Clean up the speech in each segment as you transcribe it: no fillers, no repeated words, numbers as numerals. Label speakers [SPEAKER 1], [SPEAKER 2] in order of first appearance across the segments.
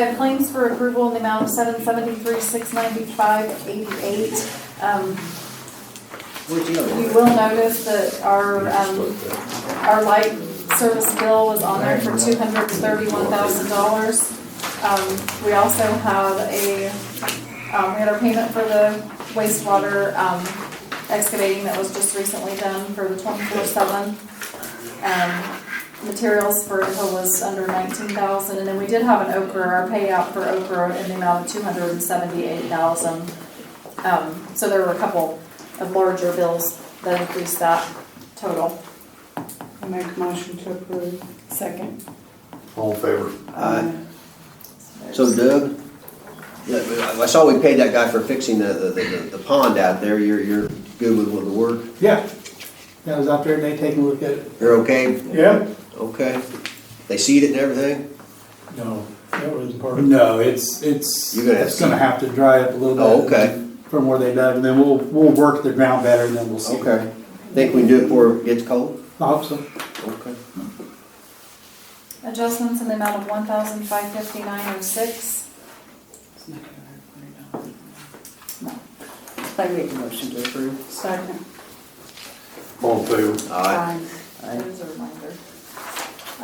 [SPEAKER 1] have claims for approval in the amount of $773,695.88. You will notice that our light service bill was on there for $231,000. We also have we had our payment for the wastewater excavating that was just recently done for the 24/7. Materials for until was under $19,000, and then we did have an Okra, our payout for Okra in the amount of $278,000. So there were a couple of larger bills that increased that total.
[SPEAKER 2] I make a motion to approve. Second.
[SPEAKER 3] All in favor?
[SPEAKER 4] So Doug, I saw we paid that guy for fixing the pond out there. You're good with the work?
[SPEAKER 5] Yeah. I was out there and they take a look at it.
[SPEAKER 4] You're okay?
[SPEAKER 5] Yeah.
[SPEAKER 4] Okay. They seed it and everything?
[SPEAKER 5] No, that wasn't part of it. No, it's gonna have to dry up a little bit.
[SPEAKER 4] Oh, okay.
[SPEAKER 5] From where they dug, and then we'll work the ground better, and then we'll see.
[SPEAKER 4] Okay. Think we can do it before it gets cold?
[SPEAKER 5] I hope so.
[SPEAKER 4] Okay.
[SPEAKER 1] Adjustments in the amount of $1,559.06.
[SPEAKER 2] I make a motion to approve. Second.
[SPEAKER 3] All in favor?
[SPEAKER 4] Aye.
[SPEAKER 1] There's a reminder.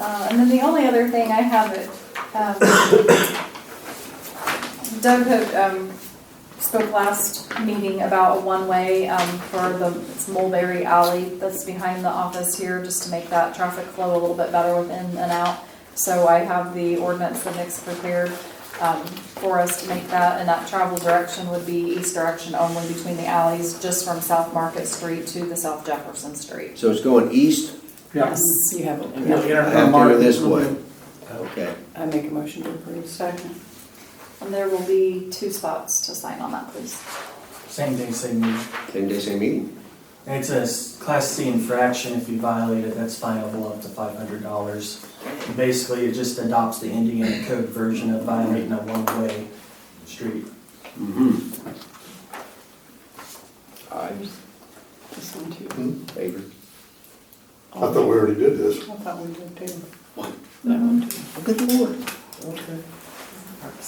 [SPEAKER 1] And then the only other thing I have, Doug had spoke last meeting about a one-way for it's Mulberry Alley that's behind the office here, just to make that traffic flow a little bit better with in and out. So I have the ordinance that Nick's prepared for us to make that, and that travel direction would be east direction only between the alleys, just from South Market Street to the South Jefferson Street.
[SPEAKER 4] So it's going east?
[SPEAKER 1] Yes.
[SPEAKER 2] You have it.
[SPEAKER 5] Yeah.
[SPEAKER 4] I have to go this way. Okay.
[SPEAKER 2] I make a motion to approve. Second.
[SPEAKER 1] And there will be 2 spots to sign on that, please.
[SPEAKER 6] Same day, same meeting.
[SPEAKER 4] Same day, same meeting?
[SPEAKER 6] And it's a Class C infraction. If you violate it, that's finable up to $500. And basically, it just adopts the Indiana Code version of violating a one-way street.
[SPEAKER 4] Mm-hmm. Aye.
[SPEAKER 2] This one too.
[SPEAKER 4] Favor?
[SPEAKER 3] I thought we already did this.
[SPEAKER 2] I thought we did too.
[SPEAKER 4] What?
[SPEAKER 2] That one too.
[SPEAKER 4] Oh, good Lord. Okay.
[SPEAKER 1] So,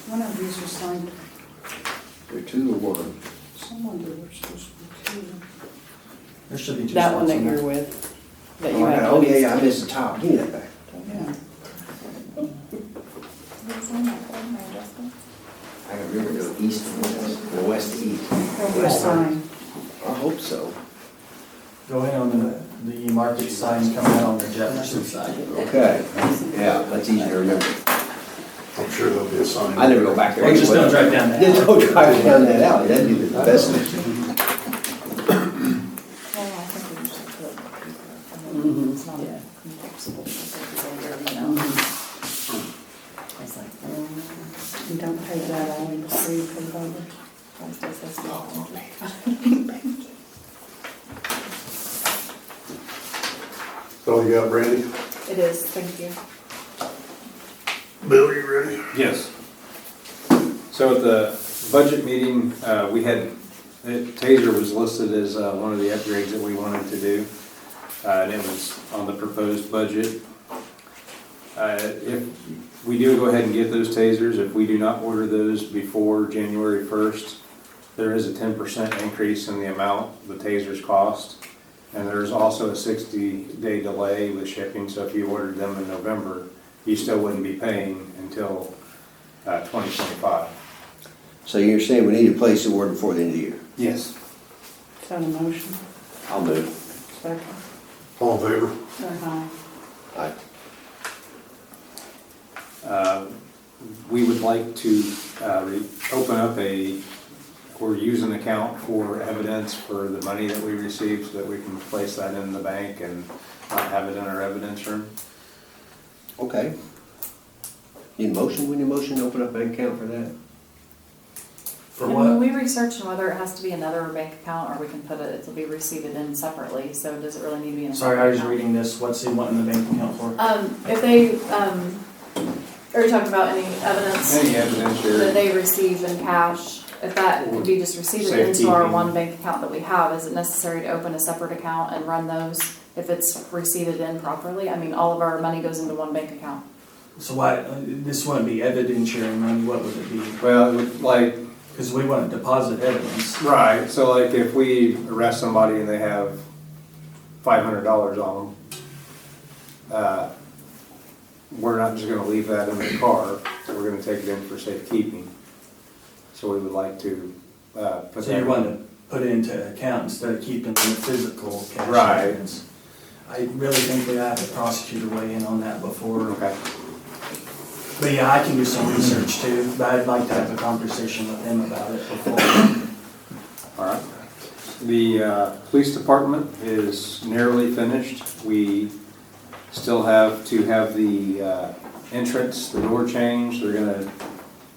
[SPEAKER 2] One of these was signed.
[SPEAKER 4] You're 2 or 1?
[SPEAKER 2] Someone did, we're supposed to be two.
[SPEAKER 6] There should be 2
[SPEAKER 2] That
[SPEAKER 6] spots
[SPEAKER 2] one that
[SPEAKER 6] in there.
[SPEAKER 2] you're with. That you
[SPEAKER 4] Oh,
[SPEAKER 2] have.
[SPEAKER 4] oh, yeah, I missed the top. Give me that back.
[SPEAKER 2] Yeah.
[SPEAKER 4] I can remember the east and west, the west to east.
[SPEAKER 2] We're signed.
[SPEAKER 4] I hope so.
[SPEAKER 6] Go in on the market sign coming out on the Jefferson side.
[SPEAKER 4] Okay. Yeah, that's easy to remember.
[SPEAKER 3] I'm sure there'll be a sign.
[SPEAKER 4] I never go back there.
[SPEAKER 6] Or just
[SPEAKER 4] anyway.
[SPEAKER 6] don't drive down that.
[SPEAKER 4] Just don't drive down that alley. That'd be the best.
[SPEAKER 1] well, I think we usually put it's not enforceable. It's like,
[SPEAKER 2] You don't pay that all in before you put it over.
[SPEAKER 3] All you got, Brandy?
[SPEAKER 1] it is, thank you.
[SPEAKER 3] Bill, you ready?
[SPEAKER 7] Yes. So at the budget meeting, we had, Taser was listed as one of the upgrades that we wanted to do. And it was on the proposed budget. If we do go ahead and get those tasers, if we do not order those before January 1st, there is a 10% increase in the amount the tasers cost. And there's also a 60-day delay with shipping, so if you ordered them in November, you still wouldn't be paying until 2025.
[SPEAKER 4] So you're saying we need to place the order before the end of the year?
[SPEAKER 7] Yes.
[SPEAKER 2] Is that a motion?
[SPEAKER 4] I'll move.
[SPEAKER 2] Second.
[SPEAKER 3] All in favor?
[SPEAKER 2] Aye.
[SPEAKER 4] Aye.
[SPEAKER 7] We would like to open up or use an account for evidence for the money that we receive so that we can place that in the bank and not have it in our evidence room.
[SPEAKER 4] Okay. Need a motion? We need a motion to open up an account for that?
[SPEAKER 6] For
[SPEAKER 1] And
[SPEAKER 6] what?
[SPEAKER 1] when we researched whether it has to be another bank account or we can put it, it'll be received in separately, so does it really need to be in a
[SPEAKER 6] Sorry,
[SPEAKER 1] separate
[SPEAKER 6] I was
[SPEAKER 1] account?
[SPEAKER 6] reading this. What's he wanting the bank account for?
[SPEAKER 1] If they, are you talking about any evidence
[SPEAKER 7] Any evidence
[SPEAKER 1] that
[SPEAKER 7] here?
[SPEAKER 1] they receive in cash? if that could be just received into our
[SPEAKER 7] Safekeeping.
[SPEAKER 1] one bank account that we have, is it necessary to open a separate account and run those if it's received in properly? I mean, all of our money goes into one bank account.
[SPEAKER 6] So why, this wouldn't be evidentiary money, what would it be?
[SPEAKER 7] Well, like,
[SPEAKER 6] Because we want to deposit evidence.
[SPEAKER 7] right, so like if we arrest somebody and they have $500 on them, we're not just gonna leave that in the car, we're gonna take it in for safekeeping. So we would like to, put
[SPEAKER 6] So
[SPEAKER 7] that.
[SPEAKER 6] you want to put it into account instead of keeping the physical cash
[SPEAKER 7] Right.
[SPEAKER 6] evidence. I really think we have the prosecutor weigh in on that before.
[SPEAKER 7] Okay.
[SPEAKER 6] But yeah, I can do some research too, but I'd like to have a conversation with him about it before.
[SPEAKER 7] All right. The police department is nearly finished. We still have to have the entrance, the door changed. They're gonna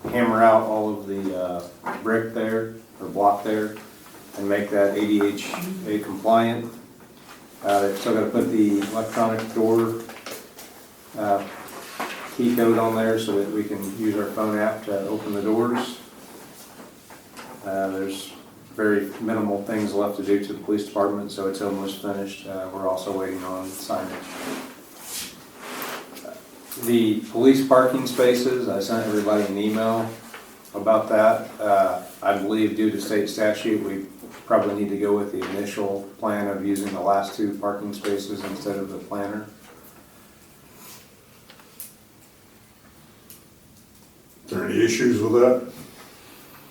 [SPEAKER 7] hammer out all of the brick there, or block there, and make that ADHA compliant. They've still gotta put the electronic door key code on there so that we can use our phone app to open the doors. There's very minimal things left to do to the police department, so it's almost finished. We're also waiting on signage. The police parking spaces, I sent everybody an email about that. I believe due to state statute, we probably need to go with the initial plan of using the last 2 parking spaces instead of the planner.
[SPEAKER 3] Is there any issues with that?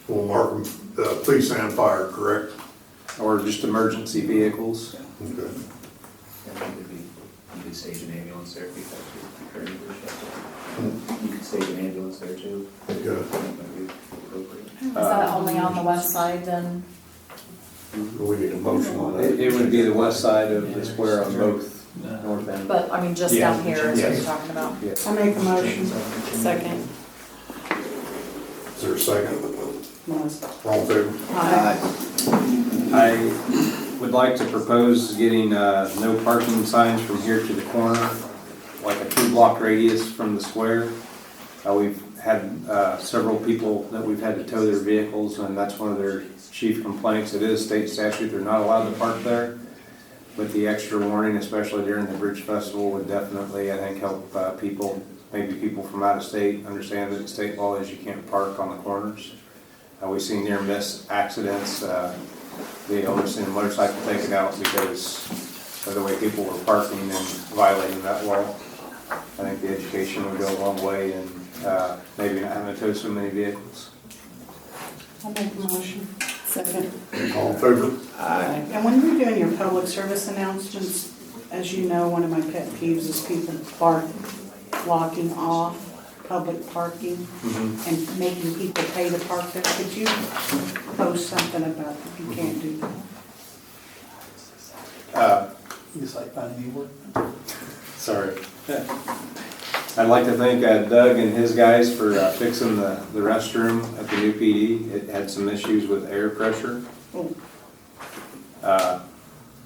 [SPEAKER 3] We'll mark them, police and fire, correct?
[SPEAKER 7] Or just emergency vehicles.
[SPEAKER 3] Okay.
[SPEAKER 8] You could stage an ambulance there if you have to. You could stage an ambulance there too.
[SPEAKER 3] Okay.
[SPEAKER 8] That might be appropriate.
[SPEAKER 1] Is that only on the west side then?
[SPEAKER 3] We need a motion on that.
[SPEAKER 7] It would be the west side of the square on both north end.
[SPEAKER 1] But, I mean, just
[SPEAKER 7] Yeah.
[SPEAKER 1] down here is what
[SPEAKER 7] Yes.
[SPEAKER 1] you're talking about?
[SPEAKER 7] Yes.
[SPEAKER 2] I make a motion.
[SPEAKER 1] Second.
[SPEAKER 3] Is there a second?
[SPEAKER 2] Melissa.
[SPEAKER 3] All in favor?
[SPEAKER 2] Aye.
[SPEAKER 7] I would like to propose getting no parking signs from here to the corner, like a 2-block radius from the square. We've had several people that we've had to tow their vehicles, and that's one of their chief complaints. It is state statute, they're not allowed to park there. But the extra warning, especially during the Bridge Festival, would definitely, I think, help people, maybe people from out of state, understand that state law is you can't park on the corners. We've seen near miss accidents. They almost seen a motorcycle taken out because of the way people were parking and violating that law. I think the education would go a long way in maybe not having to tow so many vehicles.
[SPEAKER 2] I'll make a motion. Second.
[SPEAKER 3] All in favor?
[SPEAKER 4] Aye.
[SPEAKER 2] And when you're doing your public service announcements, as you know, one of my pet peeves is people blocking off public parking and making people pay to park there. Could you post something about if you can't do that?
[SPEAKER 5] It's like finding new work.
[SPEAKER 7] Sorry. I'd like to thank Doug and his guys for fixing the restroom at the new PD. It had some issues with air pressure.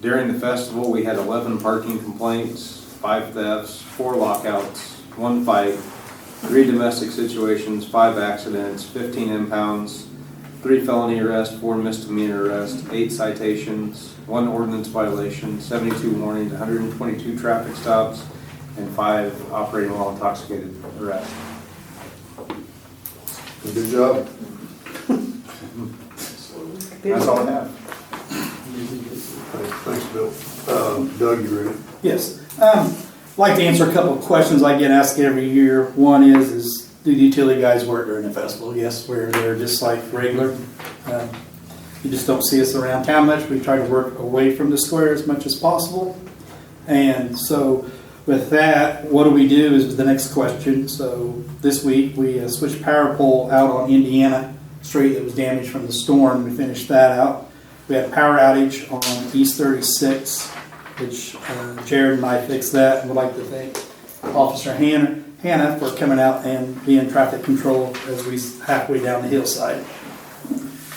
[SPEAKER 7] During the festival, we had 11 parking complaints, 5 thefts, 4 lockouts, 1 fight, 3 domestic situations, 5 accidents, 15 impounds, 3 felony arrests, 4 misdemeanor arrests, 8 citations, 1 ordinance violation, 72 warnings, 122 traffic stops, and 5 operating while intoxicated arrests.
[SPEAKER 3] Good job.
[SPEAKER 7] That's all I have.
[SPEAKER 3] Thanks, Bill. Doug, you ready?
[SPEAKER 5] Yes. I'd like to answer a couple of questions I get asked every year. One is do the utility guys work during the festival? Yes, we're there just like regular. You just don't see us around town much. We try to work away from the square as much as possible. And so with that, what do we do is the next question. So this week we switched power pole out on Indiana Street that was damaged from the storm. We finished that out. We had a power outage on East 36, which Jared and I fixed that, and would like to thank Officer Hannah for coming out and being traffic control as we halfway down the hillside.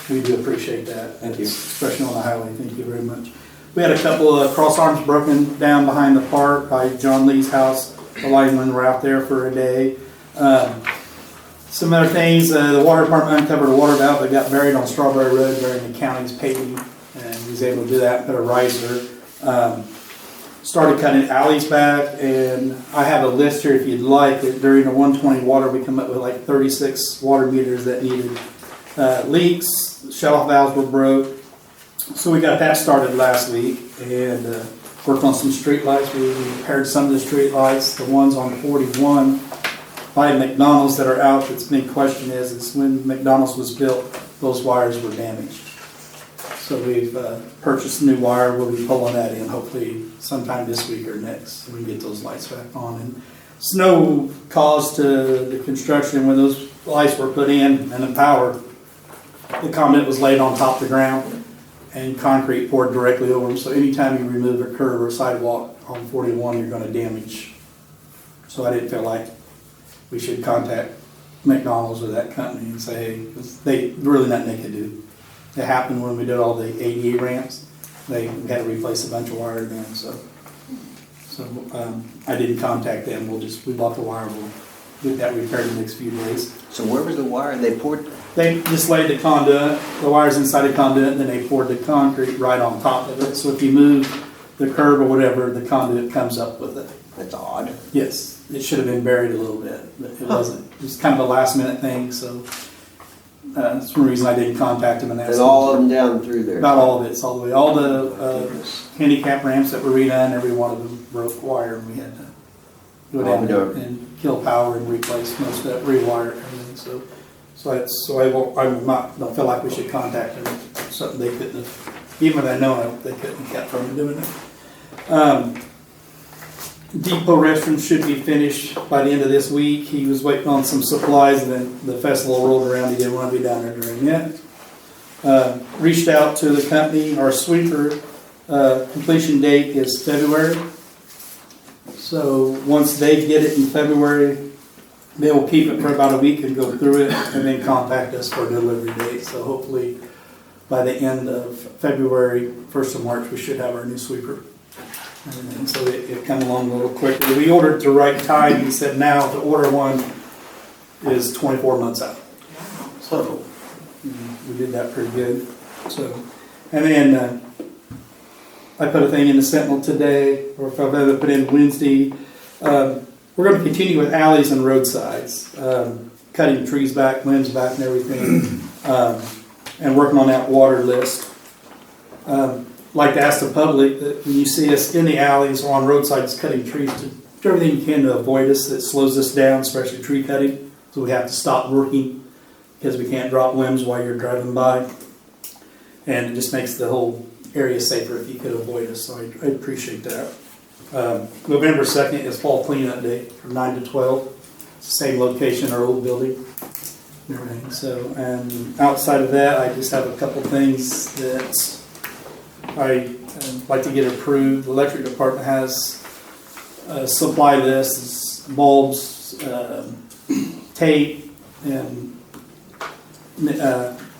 [SPEAKER 5] We do appreciate that.
[SPEAKER 7] Thank you.
[SPEAKER 5] Especially on the highway. Thank you very much. We had a couple of cross arms broken down behind the park by John Lee's house. The linemen were out there for a day. Some other things, the water department uncovered a water valve that got buried on Strawberry Road during the county's paving, and was able to do that, put a riser. Started cutting alleys back, and I have a list here if you'd like. During the 120 water, we come up with like 36 water meters that needed leaks. Shut-off valves were broke. So we got that started last week, and worked on some street lights. We repaired some of the street lights. The ones on 41 by McDonald's that are out, its big question is when McDonald's was built, those wires were damaged. So we've purchased new wire. We'll be pulling that in hopefully sometime this week or next, so we can get those lights back on. And snow caused the construction when those lights were put in and the power, the conduit was laid on top of the ground and concrete poured directly over them. So anytime you remove a curb or sidewalk on 41, you're going to damage. So I didn't feel like we should contact McDonald's or that company and say, hey, 'cause they really nothing they could do. It happened when we did all the ADA ramps. We had to replace a bunch of wire again. So I didn't contact them. We bought the wire. We'll get that repaired in the next few days.
[SPEAKER 4] So where was the wire? They poured,
[SPEAKER 5] They just laid the conduit, the wires inside the conduit, and then they poured the concrete right on top of it. So if you move the curb or whatever, the conduit comes up with it.
[SPEAKER 4] that's odd.
[SPEAKER 5] Yes, it should have been buried a little bit, but it wasn't. It was kind of a last minute thing, so that's one reason I didn't contact them and ask
[SPEAKER 4] And
[SPEAKER 5] them.
[SPEAKER 4] all of them down through there.
[SPEAKER 5] Not all of it, it's all the way. All the handicap ramps that were redone, every one of them broke wire, and we had to go down there and kill power and replace most of that, rewire everything. Don't feel like we should contact them. Something they couldn't have, even if I know it, they couldn't have kept from doing it. Depot restroom should be finished by the end of this week. He was waiting on some supplies, and then the festival rolled around. He didn't want to be down there during that. Reached out to the company. Our sweeper completion date is February. So once they get it in February, they will keep it for about a week and go through it, and then contact us for a delivery date. So hopefully by the end of February, 1st of March, we should have our new sweeper. And so it come along a little quicker. We ordered at the right time. He said now to order one is 24 months out. So we did that pretty good. So, and then I put a thing in the Sentinel today, or if I've ever put in Wednesday. We're going to continue with alleys and roadsides, cutting trees back, limbs back, and everything, and working on that water list. Like to ask the public that when you see us in the alleys or on roadsides cutting trees, to do everything you can to avoid us. That slows us down, especially tree cutting. So we have to stop working because we can't drop limbs while you're driving by. And it just makes the whole area safer if you could avoid us. So I appreciate that. November 2nd is fall cleanup day from 9 to 12. It's the same location, our old building. And everything. So, and outside of that, I just have a couple things that I like to get approved. The electric department has a supply list, bulbs, tape, and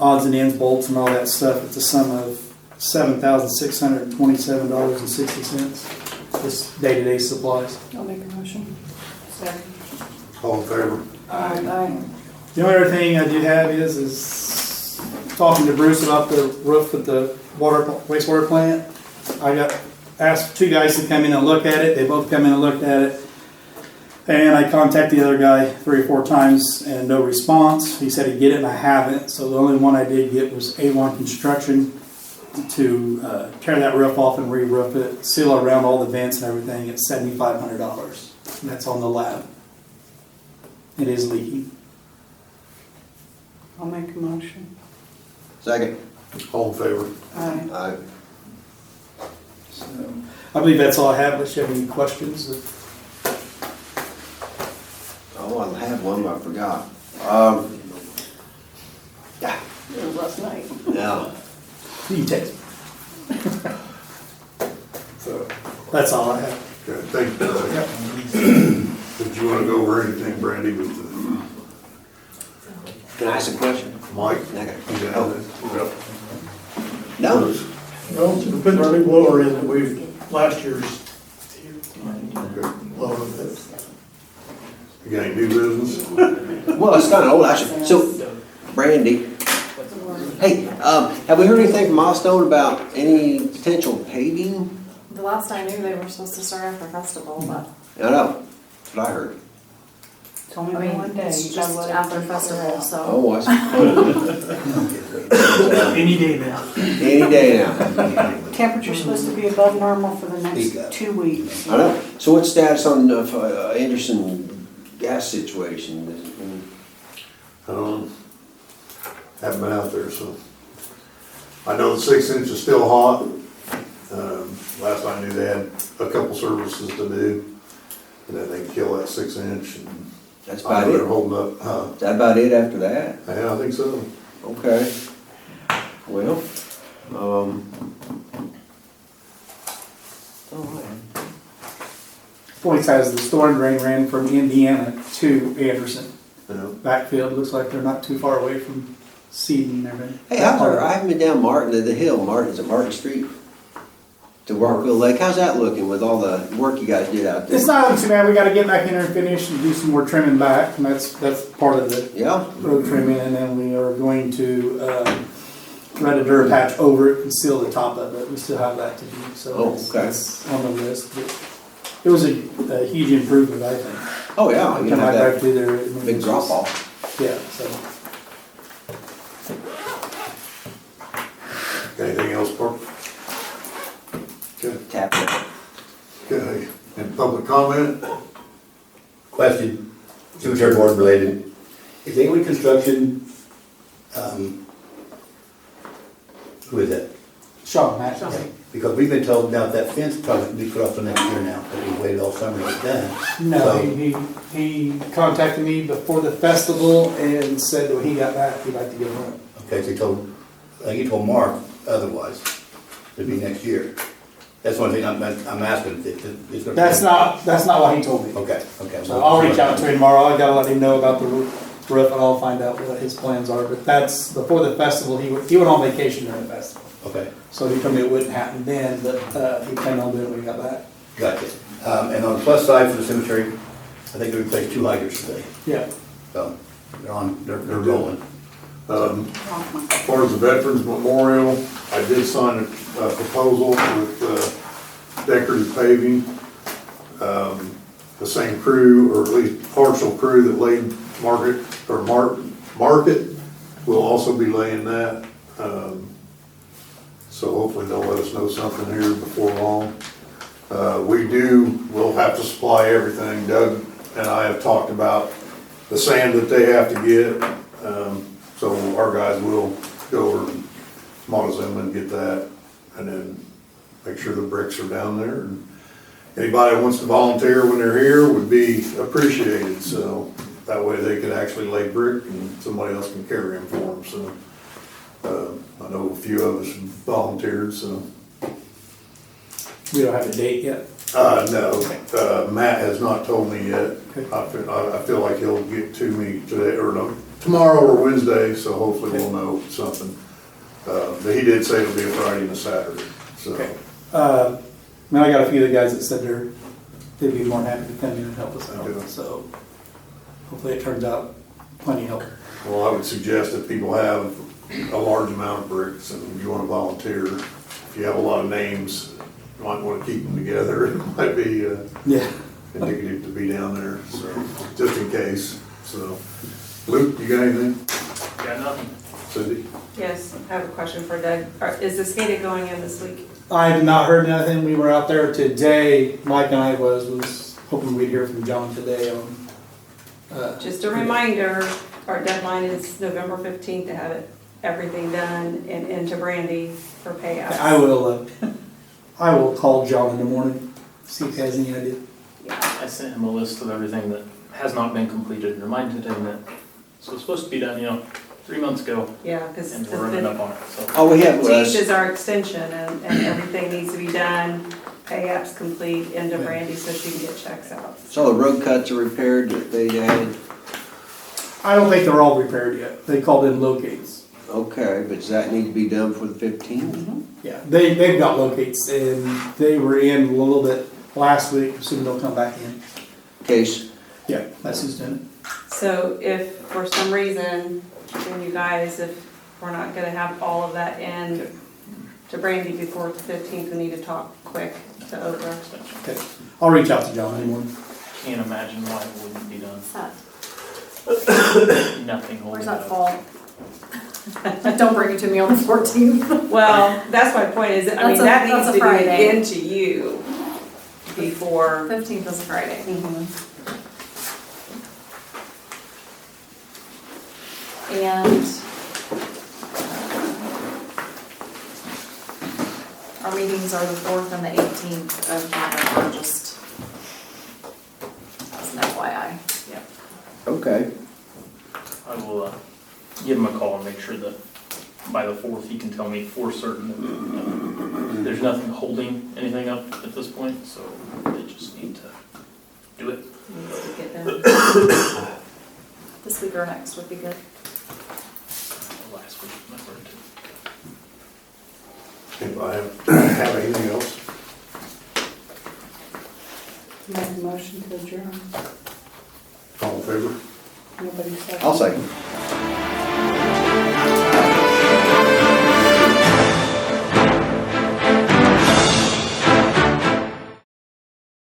[SPEAKER 5] odds and ends, bolts, and all that stuff. It's a sum of $7,627.60. Just day-to-day supplies.
[SPEAKER 1] I'll make a motion. Second.
[SPEAKER 3] All in favor?
[SPEAKER 1] Aye.
[SPEAKER 5] The only other thing I do have is talking to Bruce about the roof at the wastewater plant. I got asked 2 guys to come in and look at it. They both come in and looked at it. And I contacted the other guy 3 or 4 times and no response. He said he'd get it and I haven't. So the only one I did get was A1 Construction to tear that roof off and re-roof it, seal around all the vents and everything. It's $7,500. And that's on the lab. It is leaking.
[SPEAKER 2] I'll make a motion.
[SPEAKER 4] Second.
[SPEAKER 3] All in favor?
[SPEAKER 2] Aye.
[SPEAKER 4] Aye.
[SPEAKER 5] So I believe that's all I have. Unless you have any questions.
[SPEAKER 4] Oh, I have one, but I forgot. Yeah.
[SPEAKER 1] It was last night.
[SPEAKER 4] Yeah.
[SPEAKER 5] You can text me. So that's all I have.
[SPEAKER 3] Okay, thank you. Did you want to go over anything, Brandy, with the
[SPEAKER 4] Can I ask a question?
[SPEAKER 3] mic?
[SPEAKER 4] Okay.
[SPEAKER 3] Yeah.
[SPEAKER 4] No.
[SPEAKER 9] Well, we're putting our new blower in that we've, last year's
[SPEAKER 3] Okay.
[SPEAKER 9] blower that
[SPEAKER 3] You got any new business?
[SPEAKER 4] Well, it's kind of old, actually. So, Brandy, hey, have we heard anything from Milestone about any potential paving?
[SPEAKER 1] The last I knew, they were supposed to start after festival, but,
[SPEAKER 4] I know, that's what I heard.
[SPEAKER 2] It's only
[SPEAKER 1] I
[SPEAKER 2] been
[SPEAKER 1] mean,
[SPEAKER 2] one day.
[SPEAKER 1] it's
[SPEAKER 2] You gotta
[SPEAKER 1] just
[SPEAKER 2] let it
[SPEAKER 1] after
[SPEAKER 2] figure
[SPEAKER 1] festival,
[SPEAKER 2] out.
[SPEAKER 1] so.
[SPEAKER 4] Oh, I see.
[SPEAKER 6] Any day now.
[SPEAKER 4] Any day now.
[SPEAKER 2] Temperature's supposed to be above normal for the next 2 weeks.
[SPEAKER 4] I know. So what's the status on the Anderson gas situation?
[SPEAKER 3] Haven't been out there, so. I know the 6 inch is still hot. Last I knew they had a couple services to do, and then they kill that 6 inch. And
[SPEAKER 4] That's
[SPEAKER 3] I
[SPEAKER 4] about
[SPEAKER 3] know they're
[SPEAKER 4] it?
[SPEAKER 3] holding up,
[SPEAKER 4] Is that about it after that?
[SPEAKER 3] yeah, I think so.
[SPEAKER 4] Okay. Well, all right.
[SPEAKER 5] Point has the storm drain ran from Indiana to Anderson.
[SPEAKER 3] Yeah.
[SPEAKER 5] Backfield, looks like they're not too far away from seeding and everything.
[SPEAKER 4] Hey, I haven't been down Martin, the hill, is it Martin Street? To Rockville Lake, how's that looking with all the work you guys did out there?
[SPEAKER 5] It's not too bad, we gotta get back in there and finish and do some more trimming back, and that's part of the
[SPEAKER 4] Yeah?
[SPEAKER 5] road trimming, and then we are going to, run a dirt patch over it and seal the top of it, we still have that to do, so.
[SPEAKER 4] Oh, okay.
[SPEAKER 5] It's on the list, but it was a huge improvement, I think.
[SPEAKER 4] Oh, yeah, you
[SPEAKER 5] Come
[SPEAKER 4] have
[SPEAKER 5] back
[SPEAKER 4] that
[SPEAKER 5] through there. it
[SPEAKER 4] big
[SPEAKER 5] was
[SPEAKER 4] drop
[SPEAKER 5] just-
[SPEAKER 4] off.
[SPEAKER 5] Yeah, so.
[SPEAKER 3] Anything else, Park? Okay.
[SPEAKER 4] Tap it.
[SPEAKER 3] Okay, and public comment?
[SPEAKER 10] Question, cemetery board related. Is Ainley Construction, who is that?
[SPEAKER 5] Sean, Matt,
[SPEAKER 10] Okay, because we've been told now that fence project will be put off for next year now, that we waited all summer to get done.
[SPEAKER 5] no,
[SPEAKER 10] So-
[SPEAKER 5] he contacted me before the festival and said when he got back, he'd like to get on it.
[SPEAKER 10] Okay, so you told Mark otherwise, it'd be next year. That's one thing I'm asking, if it's gonna.
[SPEAKER 5] That's not what he told me.
[SPEAKER 10] Okay.
[SPEAKER 5] So I'll reach out to him tomorrow, I gotta let him know about the roof, and I'll find out what his plans are, but that's, before the festival, he went on vacation during the festival.
[SPEAKER 10] Okay,
[SPEAKER 5] So he told me it wouldn't happen then, but, he planned on doing it when he got back.
[SPEAKER 10] gotcha. And on the plus side for the cemetery, I think we replaced 2 hydrants today,
[SPEAKER 5] Yeah,
[SPEAKER 10] so they're rolling.
[SPEAKER 3] As far as the Veterans Memorial, I did sign a proposal with Deckers Paving. The same crew, or at least partial crew that laid Market will also be laying that. So hopefully they'll let us know something here before long. We'll have to supply everything. Doug and I have talked about the sand that they have to get. So our guys will go over and Montezuma and get that, and then make sure the bricks are down there. And anybody that wants to volunteer when they're here would be appreciated, so that way they could actually lay brick and somebody else can carry them for them, so. I know a few of us volunteered, so.
[SPEAKER 5] we don't have a date yet.
[SPEAKER 3] No, Matt has not told me yet.
[SPEAKER 5] Okay.
[SPEAKER 3] I feel like he'll get to me today, or no, tomorrow or Wednesday, so hopefully we'll know something. But he did say it'll be a Friday and a Saturday, so.
[SPEAKER 5] Okay. I mean, I got a few of the guys that said they'd be more than happy to come in and help us out,
[SPEAKER 3] Okay.
[SPEAKER 5] so hopefully it turns out plenty help.
[SPEAKER 3] Well, I would suggest that people have a large amount of bricks and you want to volunteer. If you have a lot of names, you might want to keep them together. It might be
[SPEAKER 5] Yeah.
[SPEAKER 3] indicative to be down there, so, just in case, so. Luke, you got anything?
[SPEAKER 6] Got nothing.
[SPEAKER 3] Cindy?
[SPEAKER 11] Yes, I have a question for Doug. Is the SCADA going in this week?
[SPEAKER 5] I have not heard nothing. We were out there today. Mike and I was hoping we'd hear from John today on.
[SPEAKER 11] Just a reminder, our deadline is November 15th to have everything done and into Brandy for payouts.
[SPEAKER 5] I will call John in the morning, see if he has any idea.
[SPEAKER 6] I sent him a list of everything that has not been completed and reminded him that it was supposed to be done, 3 months ago,
[SPEAKER 11] Yeah, because
[SPEAKER 6] and
[SPEAKER 11] the
[SPEAKER 6] we're running up on it, so.
[SPEAKER 4] Oh, we have,
[SPEAKER 11] 15th is our extension and everything needs to be done, pay-apps complete into Brandy so she can get checks out.
[SPEAKER 4] so the road cuts are repaired that they added?
[SPEAKER 5] I don't think they're all repaired yet. They called in locates.
[SPEAKER 4] Okay, but does that need to be done for the 15th?
[SPEAKER 5] Yeah, they've got locates and they were in a little bit last week, soon they'll come back in.
[SPEAKER 4] Case,
[SPEAKER 5] Yeah, that's who's doing
[SPEAKER 11] So if for some reason, then you guys, if we're not gonna have all of that in to Brandy before the 15th, we need to talk quick to Oprah.
[SPEAKER 5] Okay, I'll reach out to John anymore.
[SPEAKER 6] Can't imagine why it wouldn't be done.
[SPEAKER 1] What's that?
[SPEAKER 6] Nothing holding
[SPEAKER 1] Where's
[SPEAKER 6] it
[SPEAKER 1] that
[SPEAKER 6] up.
[SPEAKER 1] fall? Don't bring it to me on the 14th.
[SPEAKER 11] Well, that's my point is, I mean, that needs
[SPEAKER 1] That's a
[SPEAKER 11] to
[SPEAKER 1] Friday.
[SPEAKER 11] be into you before.
[SPEAKER 1] 15th is a Friday. And our meetings are the 4th and the 18th of November, just as an FYI.
[SPEAKER 4] Okay.
[SPEAKER 6] I will give him a call and make sure that by the 4th, he can tell me for certain that there's nothing holding anything up at this point, so they just need to do it.
[SPEAKER 11] Needs to get done.
[SPEAKER 1] This week or next would be good.
[SPEAKER 6] Last week, my word.
[SPEAKER 3] If I have anything else,
[SPEAKER 2] Make a motion to adjourn.
[SPEAKER 3] all in favor?
[SPEAKER 2] Nobody second.
[SPEAKER 4] I'll second.